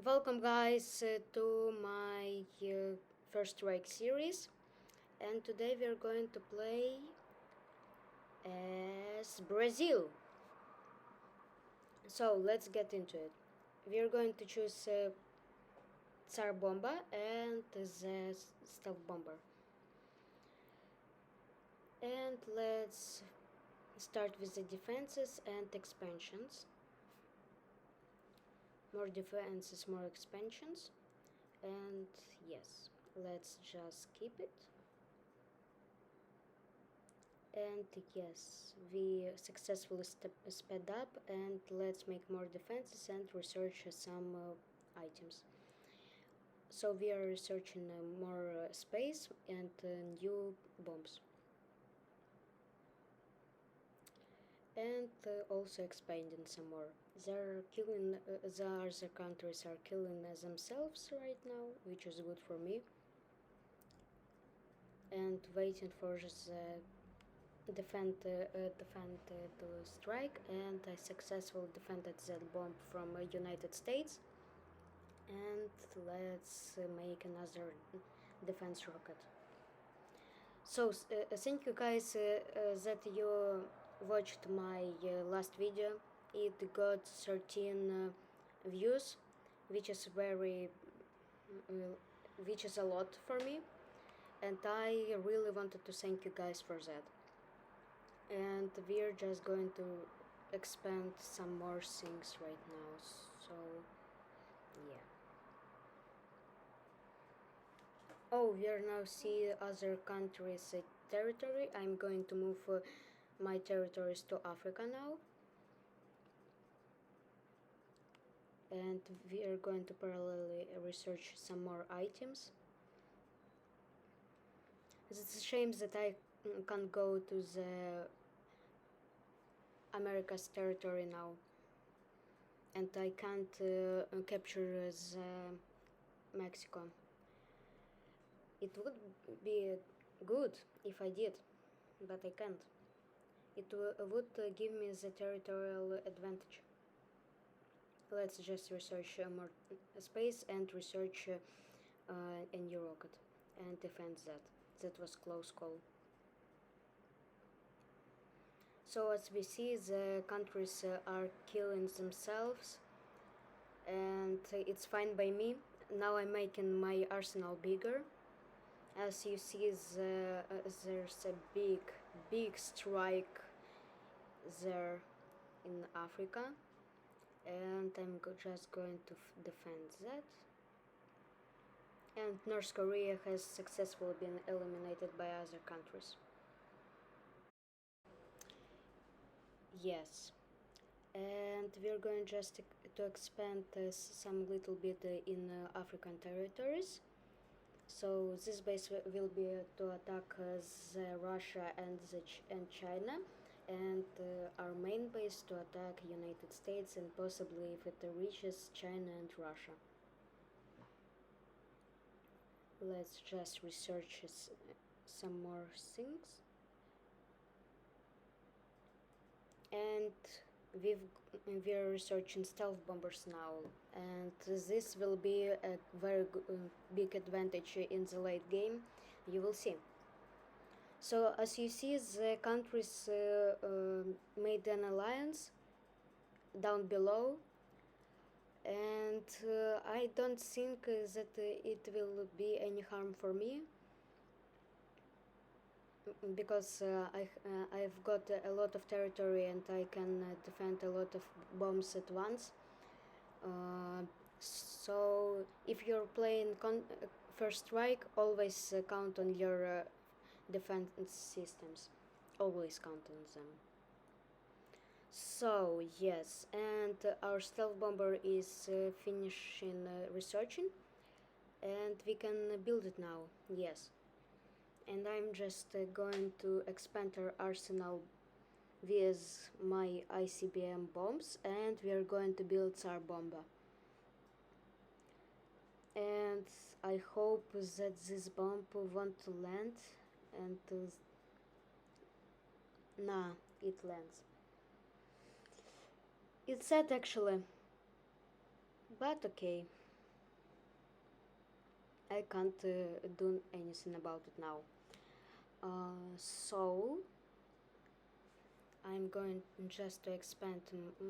Welcome, guys, to my First Strike series, and today we are going to play as Brazil. So let's get into it. We are going to choose Tsar Bomba and the Stealth Bomber. And let's start with the defenses and expansions. More defenses, more expansions. And yes, let's just keep it. And yes, we successfully sped up, and let's make more defenses and research some items. So we are researching more space and new bombs. And also expanding some more. They're killing, the other countries are killing themselves right now, which is good for me. And waiting for the defend to strike, and I successfully defended that bomb from United States. And let's make another defense rocket. So thank you guys that you watched my last video. It got 13 views, which is which is a lot for me, and I really wanted to thank you guys for that. And we're just going to expand some more things right now, so yeah. Oh, we are now see other countries territory. I'm going to move my territories to Africa now, and we are going to parallelly research some more items. It's a shame that I can't go to the America's territory now, and I can't capture the Mexico. It would be good if I did, but I can't. It would give me the territorial advantage. Let's just research more space and research a new rocket and defend that. That was close call. So as we see, the countries are killing themselves, and it's fine by me. Now I'm making my arsenal bigger. As you see, there's a big strike there in Africa, and I'm just going to defend that. And North Korea has successfully been eliminated by other countries. Yes, and we're going just to expand some little bit in African territories. So this base will be to attack Russia and China, and our main base to attack United States, and possibly if it reaches China and Russia. Let's just research some more things. And we're researching stealth bombers now, and this will be a very big advantage in the late game. You will see. So as you see, the countries made an alliance down below, and I don't think that it will be any harm for me, because I've got a lot of territory and I can defend a lot of bombs at once. So if you're playing First Strike, always count on your defense systems. Always count on them. So yes, and our stealth bomber is finishing researching, and we can build it now. Yes, and I'm just going to expand our arsenal with my ICBM bombs, and we are going to build Tsar Bomba. And I hope that this bomb won't land, and nah, it lands. It's sad actually, but okay. I can't do anything about it now. So I'm going just to expand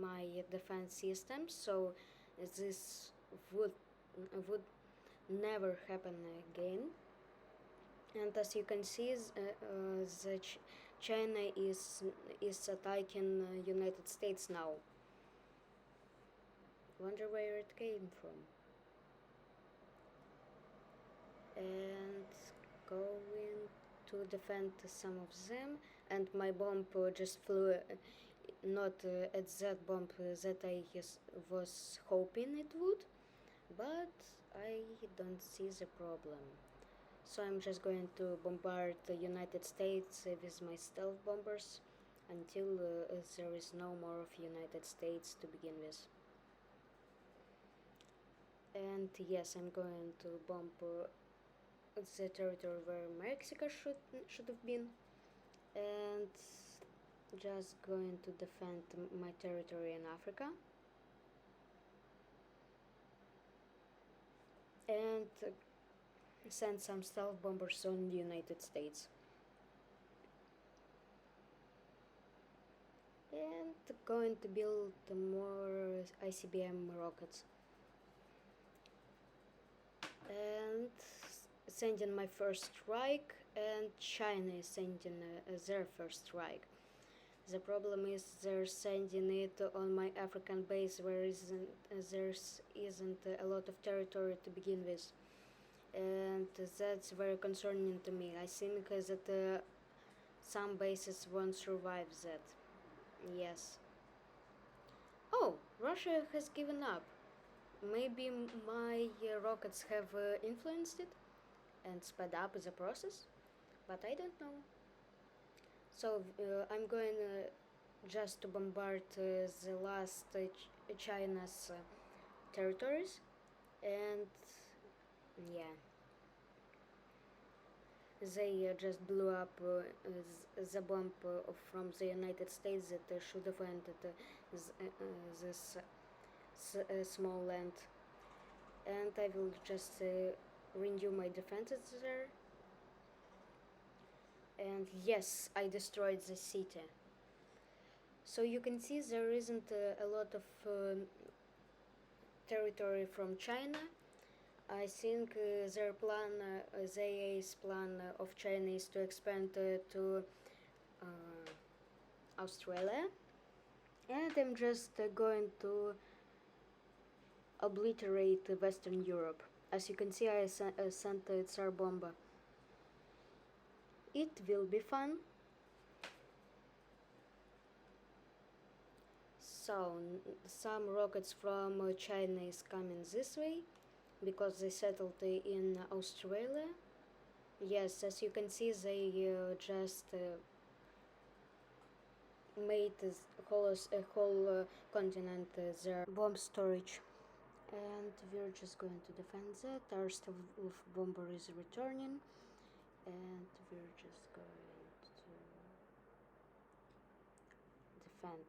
my defense system, so this would would never happen again. And as you can see, China is attacking United States now. Wonder where it came from. And going to defend some of them, and my bomb just flew not at that bomb that I was hoping it would, but I don't see the problem. So I'm just going to bombard the United States with my stealth bombers until there is no more of United States to begin with. And yes, I'm going to bomb the territory where Mexico should have been, and just going to defend my territory in Africa. And send some stealth bombers on the United States. And going to build more ICBM rockets. And sending my first strike, and China is sending their first strike. The problem is they're sending it on my African base where there isn't a lot of territory to begin with. And that's very concerning to me. I think that some bases won't survive that. Yes. Oh, Russia has given up. Maybe my rockets have influenced it and sped up the process, but I don't know. So I'm going just to bombard the last China's territories, and yeah, they just blew up the bomb from the United States that should have ended this small land. And I will just renew my defenses there. And yes, I destroyed the city. So you can see there isn't a lot of territory from China. I think their plan, the AA's plan of China is to expand to Australia. And I'm just going to obliterate Western Europe. As you can see, I sent Tsar Bomba. It will be fun. So, some rockets from China is coming this way because they settled in Australia. Yes, as you can see, they just made a whole continent their bomb storage. And we're just going to defend that. Our stealth bomber is returning, and we're just going to defend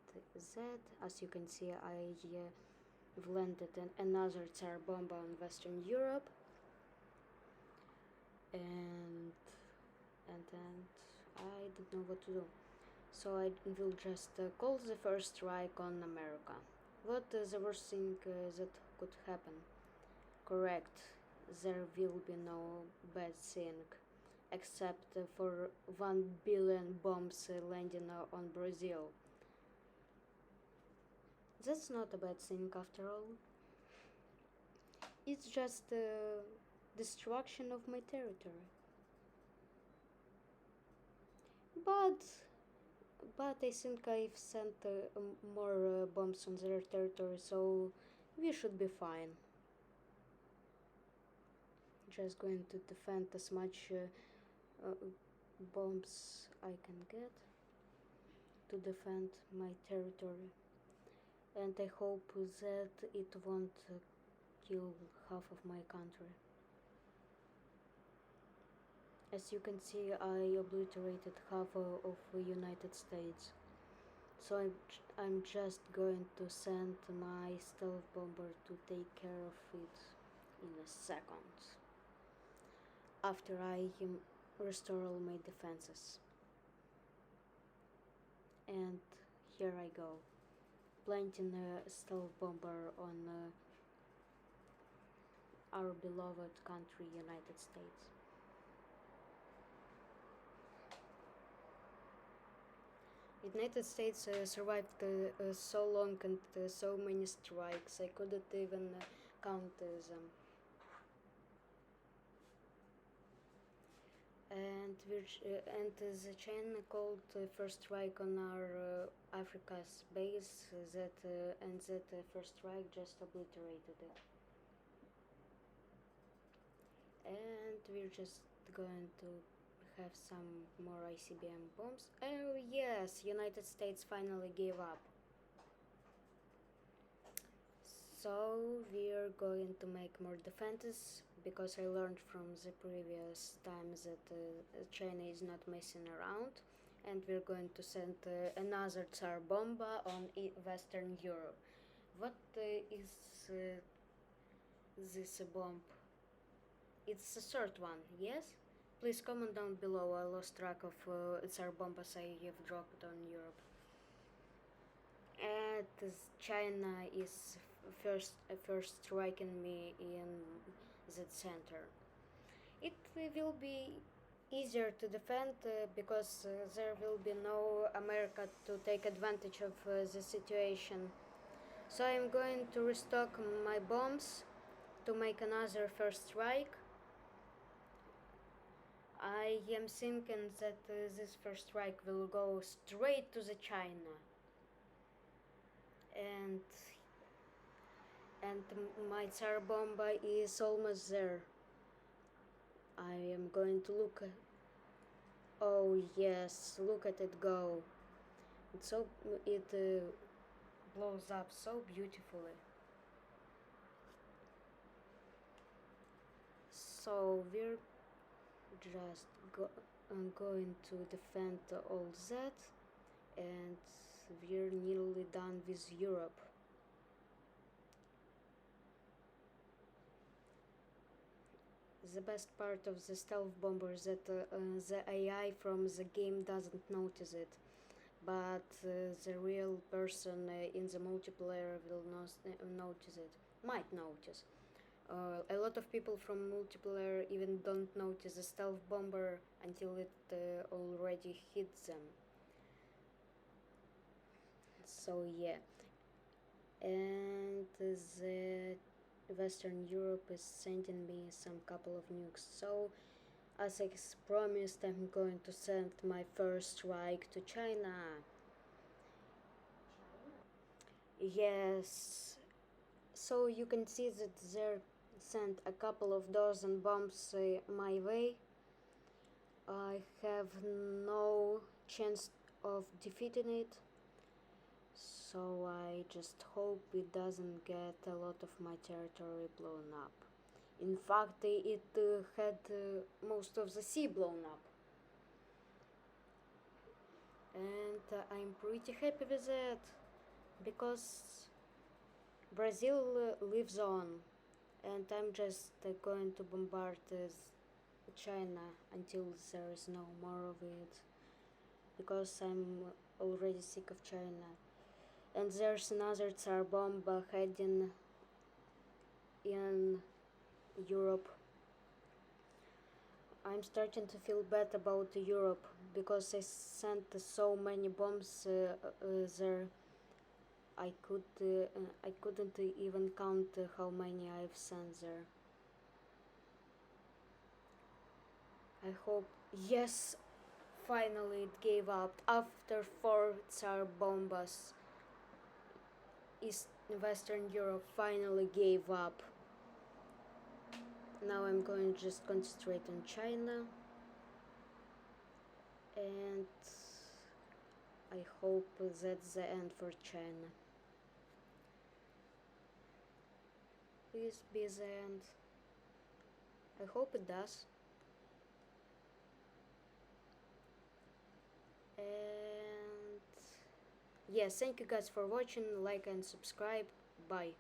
that. As you can see, I landed another Tsar bomba on Western Europe, and then I don't know what to do. So I will just call the first strike on America. What is the worst thing that could happen? Correct, there will be no bad thing, except for 1 billion bombs landing on Brazil. That's not a bad thing after all. It's just destruction of my territory. But I think I've sent more bombs on their territory, so we should be fine. Just going to defend as much bombs I can get to defend my territory, and I hope that it won't kill half of my country. As you can see, I obliterated half of the United States. So I'm just going to send my stealth bomber to take care of it in a second. after I restore all my defenses. And here I go, planting a stealth bomber on our beloved country, United States. United States survived so long and so many strikes. I couldn't even count them. And the China called first strike on our Africa's base. That first strike just obliterated it. And we're just going to have some more ICBM bombs. Oh yes, United States finally gave up. So we're going to make more defenses, because I learned from the previous times that China is not messing around, and we're going to send another Tsar Bomba on Western Europe. What is this bomb? It's the third one, yes? Please comment down below. I lost track of Tsar bombas I have dropped on Europe. And China is first striking me in that center. It will be easier to defend because there will be no America to take advantage of the situation. So I'm going to restock my bombs to make another first strike. I am thinking that this first strike will go straight to the China. And my Tsar Bomba is almost there. I am going to look at... Oh yes, look at it go. It blows up so beautifully. So we're just going to defend all that, and we're nearly done with Europe. The best part of the stealth bomber is that the AI from the game doesn't notice it, but the real person in the multiplayer will notice it, might notice. A lot of people from multiplayer even don't notice the stealth bomber until it already hits them. So yeah, and the Western Europe is sending me some couple of nukes. So as I promised, I'm going to send my first strike to China. Yes. So you can see that they sent a couple of dozen bombs my way. I have no chance of defeating it, so I just hope it doesn't get a lot of my territory blown up. In fact, it had most of the sea blown up. And I'm pretty happy with that, because Brazil lives on, and I'm just going to bombard China until there is no more of it, because I'm already sick of China. And there's another Tsar bomb heading in Europe. I'm starting to feel bad about Europe, because I sent so many bombs there. I couldn't even count how many I've sent there. I hope... Yes, finally it gave up after 4 Tsar bombas. Western Europe finally gave up. Now I'm going to just concentrate on China, and I hope that's the end for China. Please be the end. I hope it does. And yes, thank you guys for watching. Like and subscribe. Bye.